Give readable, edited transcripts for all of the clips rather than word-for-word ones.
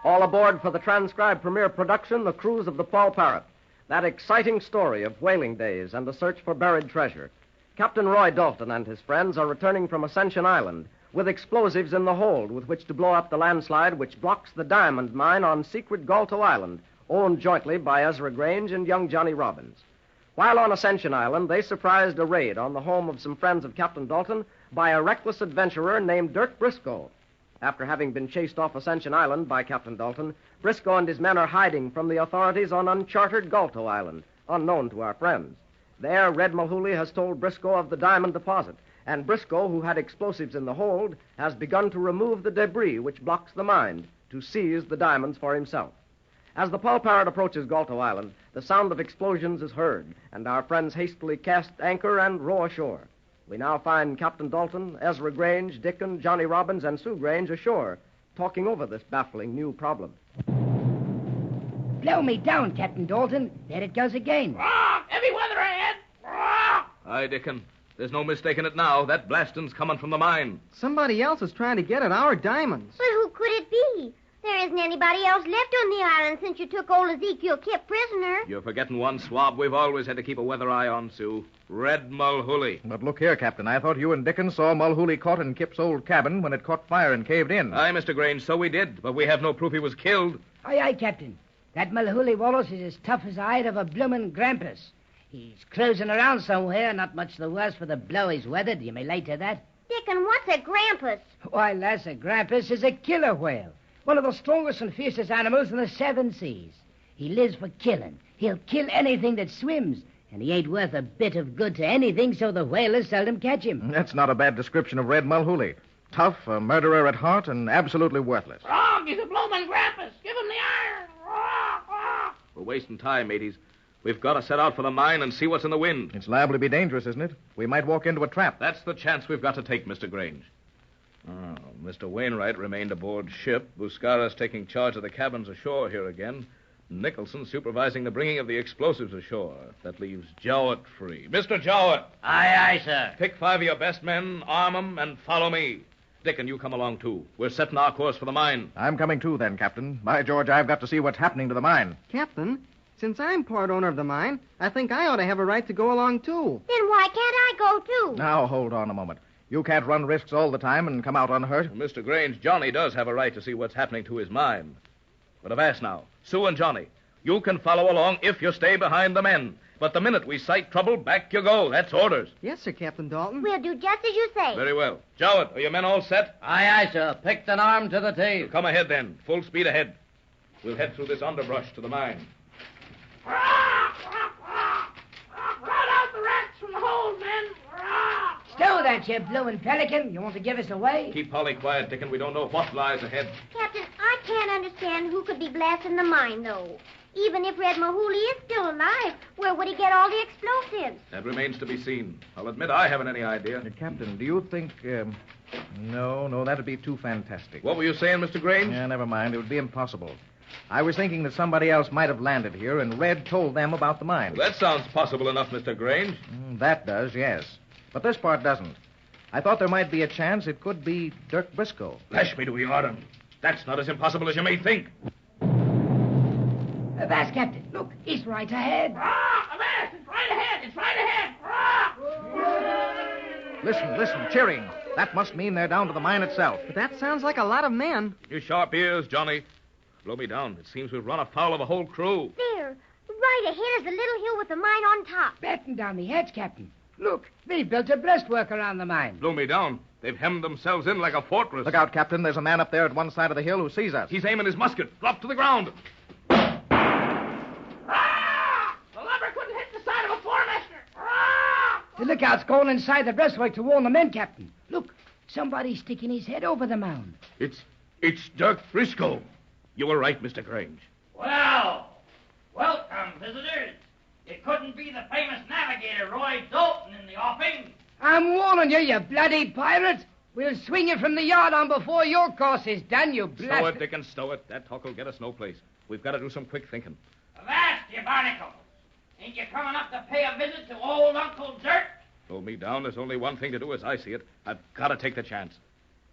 All aboard for the transcribed premiere production, The Cruise of the Poll Parrot. That exciting story of whaling days and the search for buried treasure. Captain Roy Dalton and his friends are returning from Ascension Island with explosives in the hold with which to blow up the landslide which blocks the diamond mine on secret Galto Island, owned jointly by Ezra Grange and young Johnny Robbins. While on Ascension Island, they surprised a raid on the home of some friends of Captain Dalton by a reckless adventurer named Dirk Briscoe. After having been chased off Ascension Island by Captain Dalton, Briscoe and his men are hiding from the authorities on uncharted Galto Island, unknown to our friends. There, Red Mahooley has told Briscoe of the diamond deposit, and Briscoe, who had explosives in the hold, has begun to remove the debris which blocks the mine to seize the diamonds for himself. As the Poll Parrot approaches Galto Island, the sound of explosions is heard, and our friends hastily cast anchor and row ashore. We now find Captain Dalton, Ezra Grange, Dickon, Johnny Robbins, and Sue Grange ashore, talking over this baffling new problem. Blow me down, Captain Dalton. There it goes again. Heavy weather ahead. Aye, Dickon. There's no mistaking it now. That blasting's coming from the mine. Somebody else is trying to get at our diamonds. But who could it be? There isn't anybody else left on the island since you took old Ezekiel Kip prisoner. You're forgetting one swab we've always had to keep a weather eye on, Sue. Red Mahooley. But look here, Captain. I thought you and Dickon saw Mulhooley caught in Kip's old cabin when it caught fire and caved in. Aye, Mr. Grange, so we did, but we have no proof he was killed. Aye, aye, Captain. That Mulhooley Wallace is as tough as the hide of a bloomin' grampus. He's cruising around somewhere, not much the worse for the blow he's weathered. You may lay to that. Dickon, what's a grampus? Why, lass, a grampus is a killer whale. One of the strongest and fiercest animals in the 7 seas. He lives for killing. He'll kill anything that swims. And he ain't worth a bit of good to anything, so the whalers seldom catch him. That's not a bad description of Red Mulhooley. Tough, a murderer at heart, and absolutely worthless. Wrong, he's a bloomin' grampus. Give him the iron. We're wasting time, mateys. We've got to set out for the mine and see what's in the wind. It's liable to be dangerous, isn't it? We might walk into a trap. That's the chance we've got to take, Mr. Grange. Oh, Mr. Wainwright remained aboard ship. Buscaras taking charge of the cabins ashore here again. Nicholson supervising the bringing of the explosives ashore. That leaves Jowett free. Mr. Jowett! Aye, aye, sir. Pick 5 of your best men, arm them, and follow me. Dickon, you come along, too. We're setting our course for the mine. I'm coming too, then, Captain. By George, I've got to see what's happening to the mine. Captain, since I'm part owner of the mine, I think I ought to have a right to go along, too. Then why can't I go, too? Now, hold on a moment. You can't run risks all the time and come out unhurt. Mr. Grange, Johnny does have a right to see what's happening to his mine. But avast now. Sue and Johnny, you can follow along if you stay behind the men. But the minute we sight trouble, back you go. That's orders. Yes, sir, Captain Dalton. We'll do just as you say. Very well. Jowett, are your men all set? Aye, aye, sir. Picked an arm to the teeth. Come ahead, then. Full speed ahead. We'll head through this underbrush to the mine. Crowd out the rats from the hold, men. Stow that, you blowin' pelican. You want to give us away? Keep Polly quiet, Dickon. We don't know what lies ahead. Captain, I can't understand who could be blasting the mine, though. Even if Red Mahooley is still alive, where would he get all the explosives? That remains to be seen. I'll admit I haven't any idea. Captain, do you think... No, that'd be too fantastic. What were you saying, Mr. Grange? Yeah, never mind. It would be impossible. I was thinking that somebody else might have landed here, and Red told them about the mine. Well, that sounds possible enough, Mr. Grange. That does, yes. But this part doesn't. I thought there might be a chance it could be Dirk Briscoe. Lash me to the autumn. That's not as impossible as you may think. Avast, Captain. Look, he's right ahead. Avast! It's right ahead! It's right ahead! Listen, cheering. That must mean they're down to the mine itself. But that sounds like a lot of men. You sharp ears, Johnny. Blow me down. It seems we've run afoul of a whole crew. There. Right ahead is the little hill with the mine on top. Batten down the hedge, Captain. Look, they built a breastwork around the mine. Blow me down. They've hemmed themselves in like a fortress. Look out, Captain. There's a man up there at one side of the hill who sees us. He's aiming his musket. Drop to the ground. The lumber couldn't hit the side of a four-master. The lookout's going inside the breastwork to warn the men, Captain. Look, somebody's sticking his head over the mound. It's Dirk Briscoe. You were right, Mr. Grange. Well, welcome, visitors. It couldn't be the famous navigator, Roy Dalton, in the offing. I'm warning you, you bloody pirate. We'll swing you from the yard on before your course is done, you Stow blast... it, Dickon, stow it. That talk will get us no place. We've got to do some quick thinking. Avast, you barnacles. Ain't you coming up to pay a visit to old Uncle Dirk? Blow me down. There's only one thing to do as I see it. I've got to take the chance.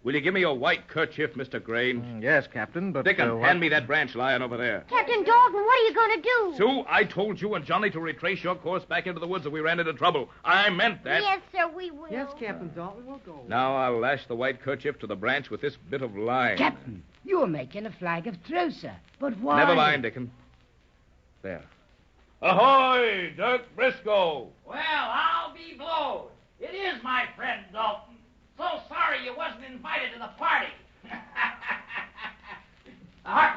Will you give me your white kerchief, Mr. Grange? Yes, Captain, but... Dickon, hand me that branch lying over there. Captain Dalton, what are you going to do? Sue, I told you and Johnny to retrace your course back into the woods if we ran into trouble. I meant that. Yes, sir, we will. Yes, Captain Dalton, we'll go. Now I'll lash the white kerchief to the branch with this bit of line. Captain, you're making a flag of truce, sir. But why? Never mind, Dickon. There. Ahoy, Dirk Briscoe! Well, I'll be blowed. It is my friend Dalton. So sorry you wasn't invited to the party. Hark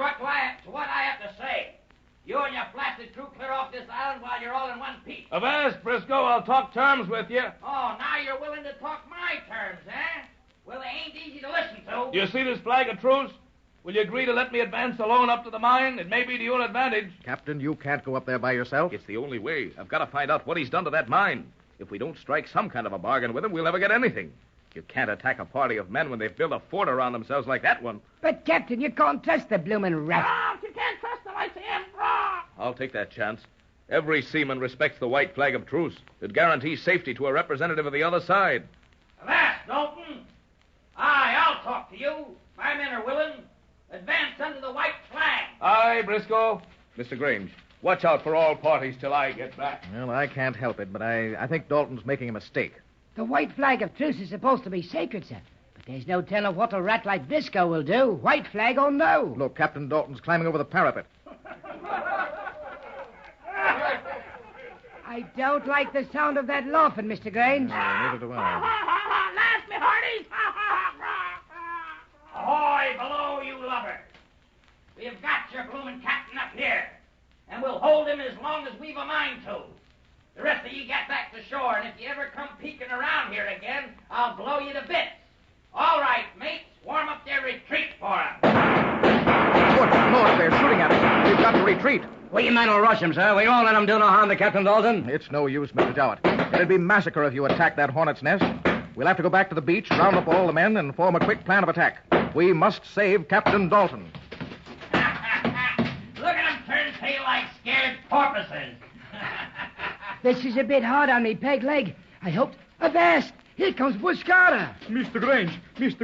to what I have to say. You and your blasted crew clear off this island while you're all in one piece. Avast, Briscoe. I'll talk terms with you. Oh, now you're willing to talk my terms, eh? Well, they ain't easy to listen to. Do you see this flag of truce? Will you agree to let me advance alone up to the mine? It may be to your advantage. Captain, you can't go up there by yourself. It's the only way. I've got to find out what he's done to that mine. If we don't strike some kind of a bargain with him, we'll never get anything. You can't attack a party of men when they've built a fort around themselves like that one. But, Captain, you can't trust the bloomin' rat. Oh, you can't trust them, I say, Emperor. I'll take that chance. Every seaman respects the white flag of truce. It guarantees safety to a representative of the other side. Avast, Dalton. Aye, I'll talk to you. My men are willing. Advance under the white flag. Aye, Briscoe. Mr. Grange, watch out for all parties till I get back. Well, I can't help it, but I think Dalton's making a mistake. The white flag of truce is supposed to be sacred, sir. But there's no telling what a rat like Briscoe will do, white flag or no. Look, Captain Dalton's climbing over the parapet. I don't like the sound of that laughing, Mr. Grange. Neither do I. Laugh, me hearties. Ahoy, below, you lubbers. We have got your bloomin' captain up here, and we'll hold him as long as we've a mind to. The rest of you get back to shore, and if you ever come peeking around here again, I'll blow you to bits. All right, mates, warm up their retreat for 'em. Good Lord, they're shooting at us. We've got to retreat. We men will rush him, sir. We won't let him do no harm to Captain Dalton. It's no use, Mr. Jowett. It'd be massacre if you attacked that hornet's nest. We'll have to go back to the beach, round up all the men, and form a quick plan of attack. We must save Captain Dalton. Look at 'em turn tail like scared porpoises. This is a bit hard on me peg leg. I hoped... Avast! Here comes Buscara. Mr.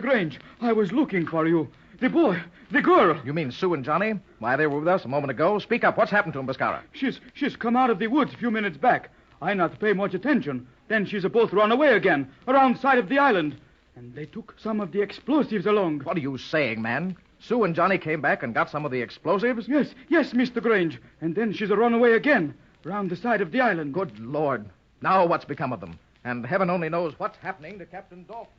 Grange, I was looking for you. The boy, the girl. You mean Sue and Johnny? Why, they were with us a moment ago. Speak up. What's happened to them, Buscara? She's come out of the woods a few minutes back. I not pay much attention. Then she's both run away again, around side of the island. And they took some of the explosives along. What are you saying, man? Sue and Johnny came back and got some of the explosives? Yes, Mr. Grange. And then she's run away again, round the side of the island. Good Lord. Now what's become of them? And heaven only knows what's happening to Captain Dalton.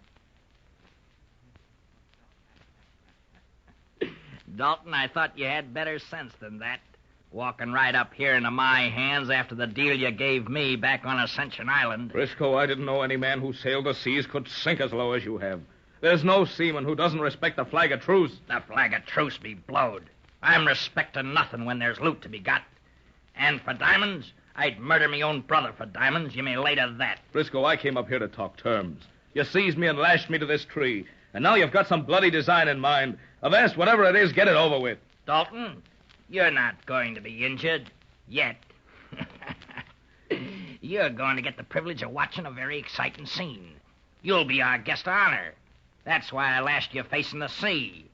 Dalton, I thought you had better sense than that. Walking right up here into my hands after the deal you gave me back on Ascension Island. Briscoe, I didn't know any man who sailed the seas could sink as low as you have. There's no seaman who doesn't respect the flag of truce. The flag of truce be blowed. I'm respecting nothing when there's loot to be got. And for diamonds, I'd murder me own brother for diamonds. You may lay to that. Briscoe, I came up here to talk terms. You seized me and lashed me to this tree. And now you've got some bloody design in mind. Avast, whatever it is, get it over with. Dalton, you're not going to be injured. Yet. You're going to get the privilege of watching a very exciting scene. You'll be our guest of honor. That's why I lashed you facing the sea.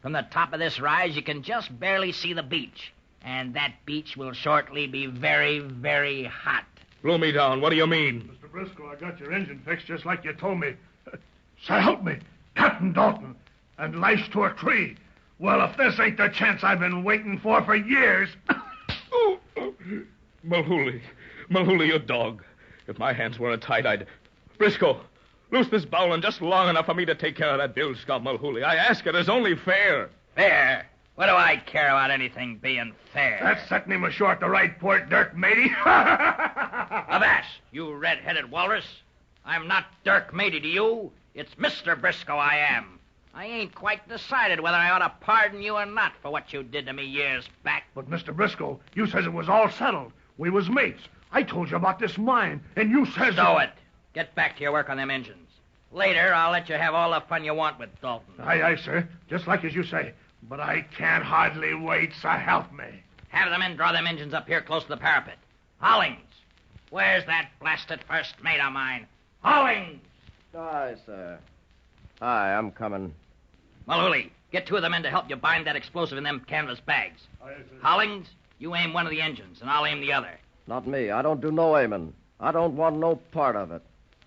From the top of this rise, you can just barely see the beach. And that beach will shortly be very, very hot. Blow me down. What do you mean? Mr. Briscoe, I got your engine fixed just like you told me. So help me, Captain Dalton, and lashed to a tree. Well, if this ain't the chance I've been waiting for years. Mahooley, you dog. If my hands weren't tied, I'd... Briscoe, loose this bowline just long enough for me to take care of that bill scout, Mahooley. I ask it as only fair. Fair? What do I care about anything being fair? That's setting him ashore at the right port, Dirk, matey. Avast, you red-headed walrus. I'm not Dirk matey to you. It's Mr. Briscoe I am. I ain't quite decided whether I ought to pardon you or not for what you did to me years back. But, Mr. Briscoe, you says it was all settled. We was mates. I told you about this mine, and you says... Stow it. Get back to your work on them engines. Later, I'll let you have all the fun you want with Dalton. Aye, sir. Just like as you say. But I can't hardly wait, so help me. Have the men draw them engines up here close to the parapet. Hollings, where's that blasted first mate of mine? Hollings! Aye, sir. Aye, I'm coming. Mahooley, get 2 of the men to help you bind that explosive in them canvas bags. Hollings, you aim one of the engines, and I'll aim the other. Not me. I don't do no aiming. I don't want no part of it.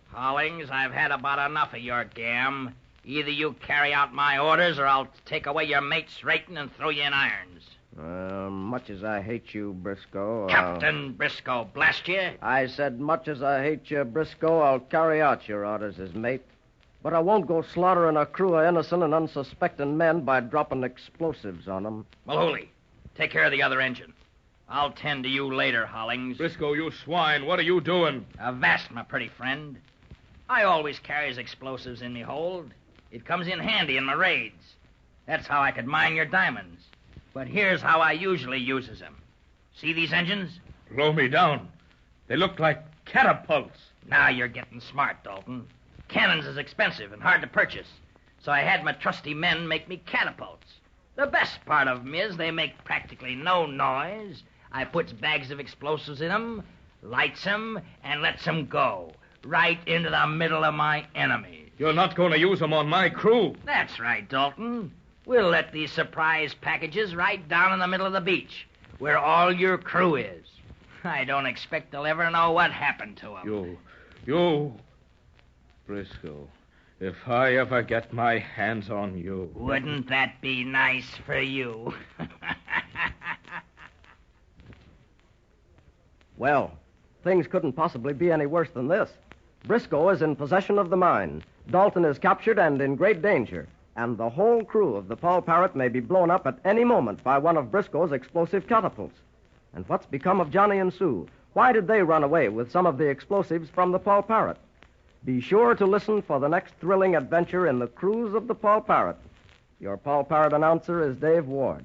Hollings, I've had about enough of your gam. Either you carry out my orders, or I'll take away your mate's rating and throw you in irons. Much as I hate you, Briscoe... Captain Briscoe, blast you. I said, much as I hate you, Briscoe, I'll carry out your orders as mate. But I won't go slaughtering a crew of innocent and unsuspecting men by dropping explosives on them. Mahooley, take care of the other engine. I'll tend to you later, Hollings. Briscoe, you swine, what are you doing? Avast, my pretty friend. I always carries explosives in me hold. It comes in handy in my raids. That's how I could mine your diamonds. But here's how I usually uses them. See these engines? Blow me down. They look like catapults. Now you're getting smart, Dalton. Cannons is expensive and hard to purchase, so I had my trusty men make me catapults. The best part of them is they make practically no noise. I puts bags of explosives in them, lights them, and lets them go right into the middle of my enemies. You're not going to use them on my crew. That's right, Dalton. We'll let these surprise packages right down in the middle of the beach, where all your crew is. I don't expect they'll ever know what happened to them. You... Briscoe, if I ever get my hands on you... Wouldn't that be nice for you? Well, things couldn't possibly be any worse than this. Briscoe is in possession of the mine. Dalton is captured and in great danger. And the whole crew of the Poll Parrot may be blown up at any moment by one of Briscoe's explosive catapults. And what's become of Johnny and Sue? Why did they run away with some of the explosives from the Poll Parrot? Be sure to listen for the next thrilling adventure in the cruise of the Poll Parrot. Your Poll Parrot announcer is Dave Ward.